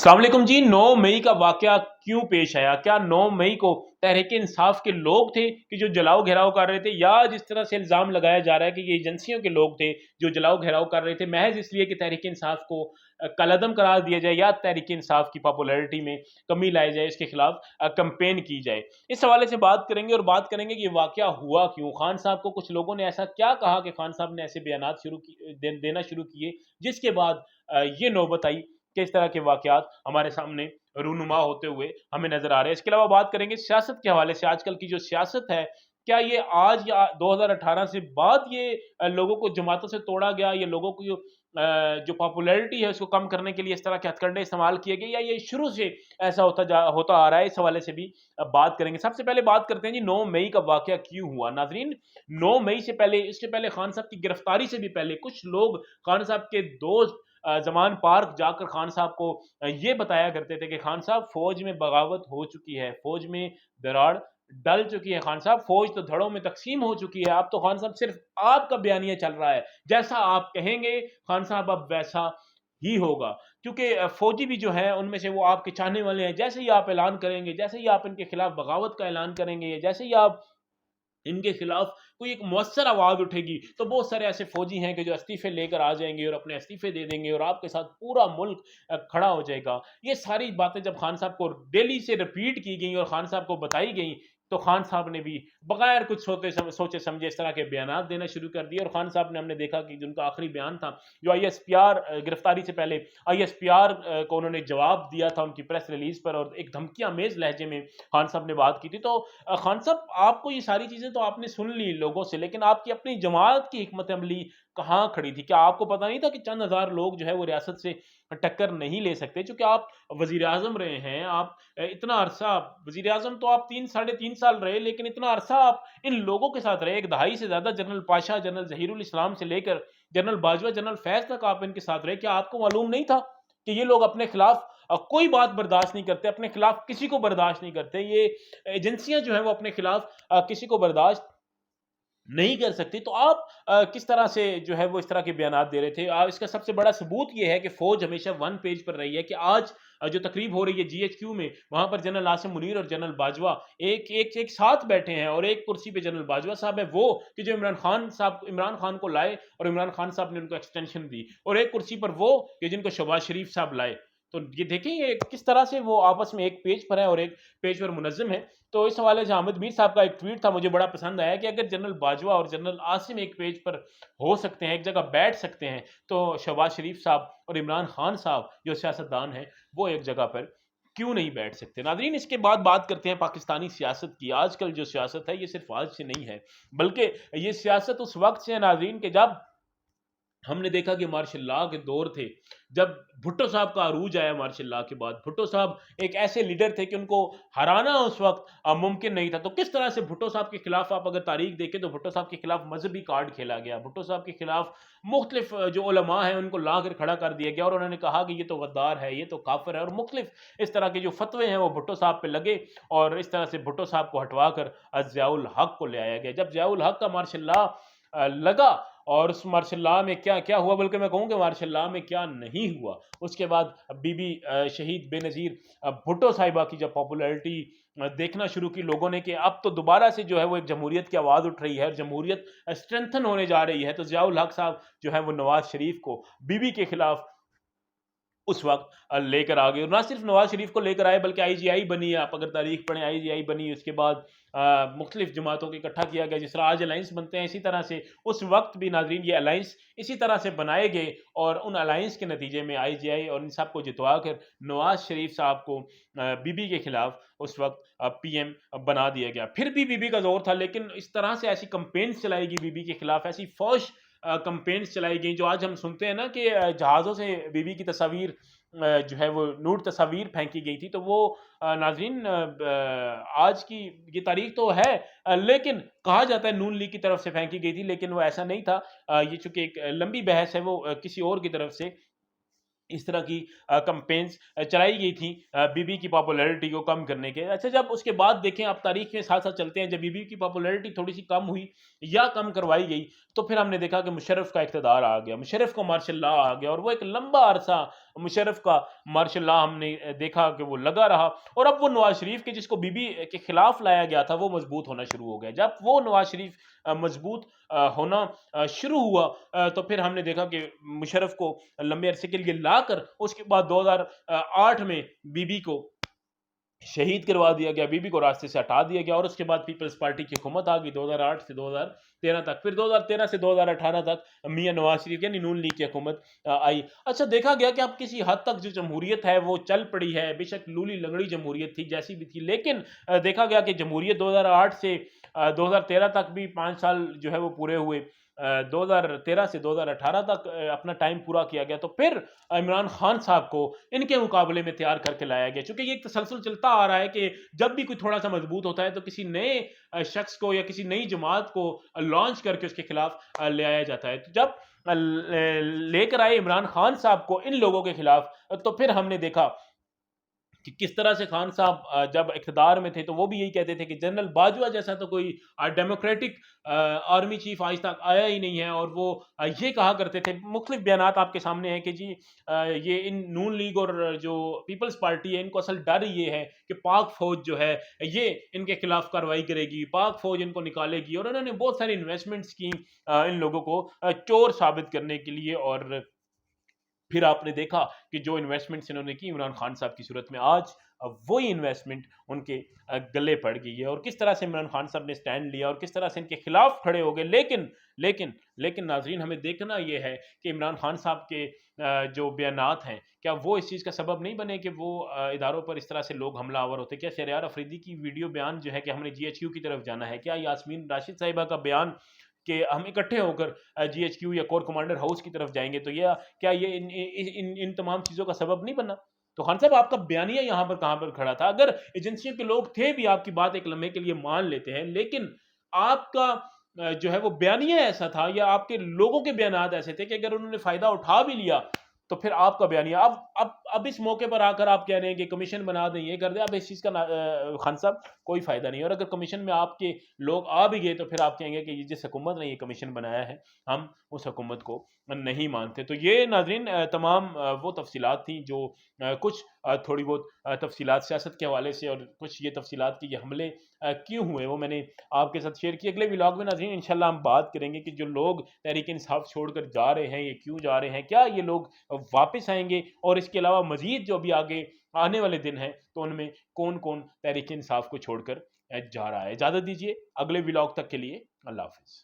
अस्सलाम वालेकुम जी। 9 मई का वाकया क्यों पेश आया? क्या 9 मई को तहरीक इंसाफ के लोग थे कि जो जलाओ घेराव कर रहे थे, या जिस तरह से इल्ज़ाम लगाया जा रहा है कि ये एजेंसियों के लोग थे जो जलाओ घेराव कर रहे थे महज इसलिए कि तहरीक इंसाफ को कलअदम करार दिया जाए या तहरीक इंसाफ की पॉपुलैरिटी में कमी लाई जाए, इसके खिलाफ कैंपेन की जाए। इस हवाले से बात करेंगे और बात करेंगे कि ये वाकया हुआ क्यों? खान साहब को कुछ लोगों ने ऐसा क्या कहा कि खान साहब ने ऐसे बयानात देना शुरू किए, जिसके बाद ये नौबत आई कि इस तरह के वाकयात हमारे सामने रूनुमा होते हुए हमें नज़र आ रहे हैं। इसके अलावा बात करेंगे सियासत के हवाले से, आजकल की जो सियासत है, क्या ये आज या 2018 से बाद ये लोगों को जमातों से तोड़ा गया, ये लोगों की जो पॉपुलैरिटी है उसको कम करने के लिए इस तरह के हथकंडे इस्तेमाल किए गए, या ये शुरू से ऐसा होता आ रहा है? इस हवाले से भी बात करेंगे। सबसे पहले बात करते हैं जी 9 मई का वाकया क्यों हुआ? नाज़रीन, 9 मई से पहले, इससे पहले खान साहब की गिरफ्तारी से भी पहले कुछ लोग खान साहब के दोस्त ज़मान पार्क जाकर खान साहब को ये बताया करते थे कि खान साहब फ़ौज में बगावत हो चुकी है, फ़ौज में दरार डल चुकी है, खान साहब फ़ौज तो धड़ों में तक़सीम हो चुकी है, अब तो खान साहब सिर्फ़ आपका बयानिया चल रहा है, जैसा आप कहेंगे खान साहब अब वैसा ही होगा। क्योंकि फ़ौजी भी जो हैं उनमें से वो आपके चाहने वाले हैं, जैसे ही आप ऐलान करेंगे, जैसे ही आप इनके खिलाफ बगावत का ऐलान करेंगे, जैसे ही आप इनके खिलाफ कोई एक मुअस्सर आवाज़ उठेगी, तो बहुत सारे ऐसे फ़ौजी हैं कि जो इस्तीफ़े लेकर आ जाएँगे और अपने इस्तीफ़े दे देंगे और आपके साथ पूरा मुल्क खड़ा हो जाएगा। ये सारी बातें जब खान साहब को डेली से रिपीट की गईं और खान साहब को बताई गईं, तो खान साहब ने भी बगैर कुछ सोचे समझे इस तरह के बयानात देना शुरू कर दिए। और खान साहब ने, हमने देखा कि जो उनका आखिरी बयान था, जो आईएसपीआर गिरफ्तारी से पहले आईएसपीआर को उन्होंने जवाब दिया था उनकी प्रेस रिलीज़ पर, और एक धमकियामेज़ लहजे में खान साहब ने बात की थी। तो खान साहब, आपको ये सारी चीज़ें तो आपने सुन ली लोगों से, लेकिन आपकी अपनी जमात की हिकमत अमली कहाँ खड़ी थी? क्या आपको पता नहीं था कि चंद हज़ार लोग जो है वो रियासत से टक्कर नहीं ले सकते? चूँकि आप वज़ीर-ए-आज़म रहे हैं, आप इतना अरसा वज़ीर-ए-आज़म तो आप 3 साढ़े 3 साल रहे, लेकिन इतना अरसा आप इन लोगों के साथ रहे, 1 दहाई से ज़्यादा, जनरल पाशा, जनरल ज़हीरुल इस्लाम से लेकर जनरल बाजवा, जनरल फैज़ तक आप इनके साथ रहे। क्या आपको मालूम नहीं था कि ये लोग अपने खिलाफ कोई बात बर्दाश्त नहीं करते, अपने खिलाफ किसी को बर्दाश्त नहीं करते? ये एजेंसियाँ जो हैं वो अपने खिलाफ किसी को बर्दाश्त नहीं कर सकती। तो आप किस तरह से जो है वो इस तरह के बयानात दे रहे थे? इसका सबसे बड़ा सबूत ये है कि फ़ौज हमेशा वन पेज पर रही है कि आज जो तकरीब हो रही है जीएचक्यू में, वहाँ पर जनरल आसिम मुनीर और जनरल बाजवा एक साथ बैठे हैं, और एक कुर्सी पे जनरल बाजवा साहब है, वो कि जो इमरान खान को लाए और इमरान खान साहब ने उनको एक्सटेंशन दी, और एक कुर्सी पर वो कि जिनको शहबाज शरीफ साहब लाए। तो ये देखें, ये किस तरह से वो आपस में एक पेज पर है और एक पेज पर मुनज़्ज़म है। तो इस हवाले से अहमद मीर साहब का एक ट्वीट था, मुझे बड़ा पसंद आया कि अगर जनरल बाजवा और जनरल आसिम एक पेज पर हो सकते हैं, एक जगह बैठ सकते हैं, तो शहबाज शरीफ साहब और इमरान खान साहब जो सियासतदान हैं, वो एक जगह पर क्यों नहीं बैठ सकते? नाज़रीन, इसके बाद बात करते हैं पाकिस्तानी सियासत की। आजकल जो सियासत है, ये सिर्फ़ आज से नहीं है, बल्कि ये सियासत उस वक़्त से है नाज़रीन कि जब हमने देखा कि मार्शल लॉ के दौर थे, जब भुट्टो साहब का अरूज आया मार्शल लॉ के बाद, भुट्टो साहब एक ऐसे लीडर थे कि उनको हराना उस वक़्त मुमकिन नहीं था। तो किस तरह से भुट्टो साहब के खिलाफ आप अगर तारीख देखें, तो भुट्टो साहब के खिलाफ मज़हबी कार्ड खेला गया। भुट्टो साहब के खिलाफ मुख्तलिफ जो उलमा हैं, उनको लाकर खड़ा कर दिया गया, और उन्होंने कहा कि ये तो गद्दार है, ये तो काफ़िर है, और मुख्तलिफ इस तरह के जो फ़तवे हैं वो भुट्टो साहब पे लगे, और इस तरह से भुट्टो साहब को हटवा कर ज़ियाउल हक को ले आया गया। जब ज़ियाउल हक का मार्शल लॉ लगा, और उस मार्शल लॉ में क्या-क्या हुआ, बल्कि मैं कहूँ कि मार्शल लॉ में क्या नहीं हुआ। उसके बाद बीबी शहीद बेनज़ीर भुट्टो साहिबा की जब पॉपुलैरिटी देखना शुरू की लोगों ने, कि अब तो दोबारा से जो है वो एक जमहूरियत की आवाज़ उठ रही है और जमहूरियत स्ट्रेंथन होने जा रही है, तो ज़ियाउल हक साहब जो है वो नवाज़ शरीफ को बीबी के खिलाफ उस वक़्त लेकर आ गए, और ना सिर्फ़ नवाज़ शरीफ को लेकर आए, बल्कि आईजीआई बनी है। आप अगर तारीख़ पढ़ें, आईजीआई बनी, उसके बाद मुख़्तलिफ़ जमातों को इकट्ठा किया गया, जिस तरह आज अलायंस बनते हैं, इसी तरह से उस वक़्त भी नाज़रीन ये अलायंस इसी तरह से बनाए गए, और उन अलायंस के नतीजे में आईजीआई और इन सब को जितवा कर नवाज़ शरीफ साहब को बीबी के खिलाफ उस वक़्त पीएम बना दिया गया। फिर भी बीबी का ज़ोर था, लेकिन इस तरह से ऐसी कैम्पेन्स चलाई गई बीबी के खिलाफ, ऐसी फ़ौश कैम्पेन्स चलाई गई, जो आज हम सुनते हैं ना कि जहाज़ों से बीबी की तस्वीर जो है वो नूड तस्वीर फेंकी गई थी। तो वो नाज़रीन, आज की ये तारीख तो है, लेकिन कहा जाता है नून लीग की तरफ से फेंकी गई थी, लेकिन वो ऐसा नहीं था। ये चूँकि एक लंबी बहस है, वो किसी और की तरफ से इस तरह की कैम्पेन्स चलाई गई थी बीबी की पॉपुलैरिटी को कम करने के। अच्छा, जब उसके बाद देखें, आप तारीख के साथ-साथ चलते हैं, जब बीबी की पॉपुलैरिटी थोड़ी-सी कम हुई या कम करवाई गई, तो फिर हमने देखा कि मुशर्रफ का इक़्तिदार आ गया, मुशर्रफ को मार्शल लॉ आ गया, और वो एक लंबा अरसा مشرف کا ماشاء اللہ ہم نے دیکھا کہ وہ لگا رہا، اور اب وہ نواز شریف کے جس کو بی بی کے خلاف لایا گیا تھا وہ مضبوط ہونا شروع ہو گیا۔ جب وہ نواز شریف مضبوط ہونا شروع ہوا تو پھر ہم نے دیکھا کہ مشرف کو لمبے عرصے کے لیے لا کر اس کے بعد 2008 میں بی بی کو شہید کروا دیا گیا، بی بی کو راستے سے ہٹا دیا گیا، اور اس کے بعد پیپلز پارٹی کی حکومت آ گئی 2008 سے 2013 تک، پھر 2013 سے 2018 تک میاں نواز شریف یعنی نون لیگ کی حکومت آئی۔ اچھا دیکھا گیا کہ اب کسی حد تک جو جمہوریت ہے وہ چل پڑی ہے، بے شک لولی لنگڑی جمہوریت تھی جیسی بھی تھی، لیکن دیکھا گیا کہ جمہوریت 2008 سے 2013 تک بھی 5 سال جو ہے وہ پورے ہوئے، 2013 سے 2018 تک اپنا ٹائم پورا کیا گیا، تو پھر عمران خان صاحب کو ان کے مقابلے میں تیار کر کے لایا گیا، چونکہ یہ ایک تسلسل چلتا آ رہا ہے کہ جب بھی کوئی تھوڑا سا مضبوط ہوتا ہے تو کسی نئے شخص کو یا کسی نئی جماعت کو لانچ کر کے اس کے خلاف لے آیا جاتا ہے۔ تو جب لے کر آئے عمران خان صاحب کو ان لوگوں کے خلاف، تو پھر ہم نے دیکھا کہ کس طرح سے خان صاحب جب اقتدار میں تھے تو وہ بھی یہی کہتے تھے کہ جنرل باجوہ جیسا تو کوئی ڈیموکریٹک آرمی چیف آج تک آیا ہی نہیں ہے، اور وہ یہ کہا کرتے تھے، مختلف بیانات آپ کے سامنے ہیں کہ جی یہ ان نون لیگ اور جو پیپلز پارٹی ہے ان کو اصل ڈر یہ ہے کہ پاک فوج جو ہے یہ ان کے خلاف کارروائی کرے گی، پاک فوج ان کو نکالے گی، اور انہوں نے بہت ساری انویسٹمنٹس کی ان لوگوں کو چور ثابت کرنے کے لیے، اور پھر آپ نے دیکھا کہ جو انویسٹمنٹس انہوں نے کی عمران خان صاحب کی صورت میں آج وہی انویسٹمنٹ ان کے گلے پڑ گئی ہے، اور کس طرح سے عمران خان صاحب نے سٹینڈ لیا اور کس طرح سے ان کے خلاف کھڑے ہو گئے۔ لیکن ناظرین ہمیں دیکھنا یہ ہے کہ عمران خان صاحب کے جو بیانات ہیں کیا وہ اس چیز کا سبب نہیں بنے کہ وہ اداروں پر اس طرح سے لوگ حملہ آور ہوتے؟ کیا شہریار افریدی کی ویڈیو بیان جو ہے کہ ہم نے جی ایچ کیو کی طرف جانا ہے، کیا یاسمین راشد صاحبہ کا بیان کہ ہم اکٹھے ہو کر جی ایچ کیو یا کور کمانڈر ہاؤس کی طرف جائیں گے، تو کیا یہ ان تمام چیزوں کا سبب نہیں بننا؟ تو خان صاحب آپ کا بیانیہ یہاں پر کہاں پر کھڑا تھا؟ اگر ایجنسیوں کے لوگ تھے بھی آپ کی بات ایک لمحے کے لیے مان لیتے ہیں، لیکن آپ کا جو ہے وہ بیانیہ ایسا تھا یا آپ کے لوگوں کے بیانات ایسے تھے کہ اگر انہوں نے فائدہ اٹھا بھی لیا تو پھر آپ کا بیانیہ اب اس موقع پر آ کر آپ کہہ رہے ہیں کہ کمیشن بنا دیں، یہ کر دیں، اب اس چیز کا خان صاحب کوئی فائدہ نہیں، اور اگر کمیشن میں آپ کے لوگ آ بھی گئے تو پھر آپ کہیں گے کہ یہ جس حکومت نے یہ کمیشن بنایا ہے ہم اس حکومت کو نہیں مانتے۔ تو یہ ناظرین تمام وہ تفصیلات تھیں جو کچھ تھوڑی بہت تفصیلات سیاست کے حوالے سے، اور کچھ یہ تفصیلات کی یہ حملے کیوں ہوئے وہ میں نے آپ کے ساتھ شیئر کی۔ اگلے ولاگ میں ناظرین انشاءاللہ ہم بات کریں گے کہ جو لوگ تحریک انصاف چھوڑ کر جا رہے ہیں یہ کیوں جا رہے ہیں، کیا یہ لوگ واپس آئیں گے، اور اس کے علاوہ مزید جو بھی آگے آنے والے دن ہیں تو ان میں کون کون تحریک انصاف کو چھوڑ کر جا رہا ہے۔ اجازت دیجیے اگلے ولاگ تک کے لیے، اللہ حافظ۔